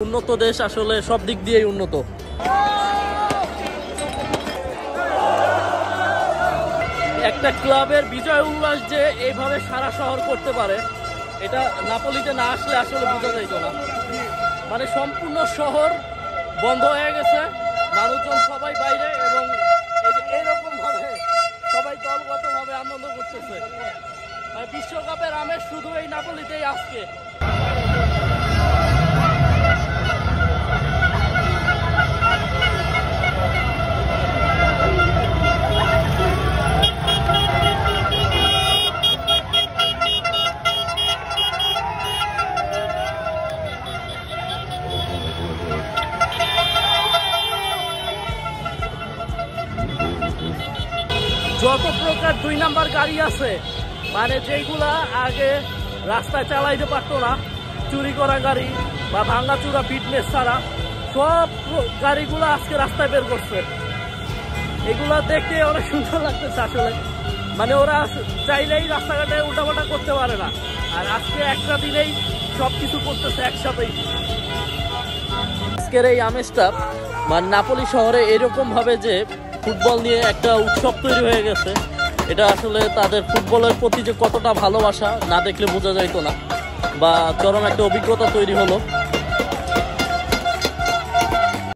উন্নত দেশ, আসলে সব দিক দিয়েই উন্নত। একটা ক্লাবের বিজয় উল্লাস যে এইভাবে সারা শহর করতে পারে, এটা নাপোলিতে না আসলে আসলে বোঝা যাইত না। মানে সম্পূর্ণ শহর বন্ধ হয়ে গেছে, মানুষজন সবাই বাইরে, এবং এইরকম ভাবে সবাই দলগতভাবে আনন্দ করতেছে। মানে বিশ্বকাপের আমেজ শুধু এই নাপোলিতেই আজকে। যত প্রকার 2 নাম্বার গাড়ি আছে, মানে যেগুলা আগে রাস্তায় চালাইতে পারতো না, চুরি করা গাড়ি বা ভাঙাচুরা ফিটনেস ছাড়া, সব গাড়িগুলো আজকে রাস্তায় বের করছে। এগুলা দেখতে অনেক সুন্দর লাগতেছে আসলে। মানে ওরা চাইলেই রাস্তাঘাটে উল্টাপাল্টা করতে পারে না, আর আজকে একটা দিনেই সবকিছু করতেছে একসাথেই। আজকের এই আমেজটা মানে নাপোলি শহরে এরকম ভাবে যে ফুটবল নিয়ে একটা উৎসব তৈরি হয়ে গেছে, এটা আসলে তাদের ফুটবলের প্রতি যে কতটা ভালোবাসা না দেখলে বোঝা যাইতো না, বা চরম একটা অভিজ্ঞতা তৈরি হলো।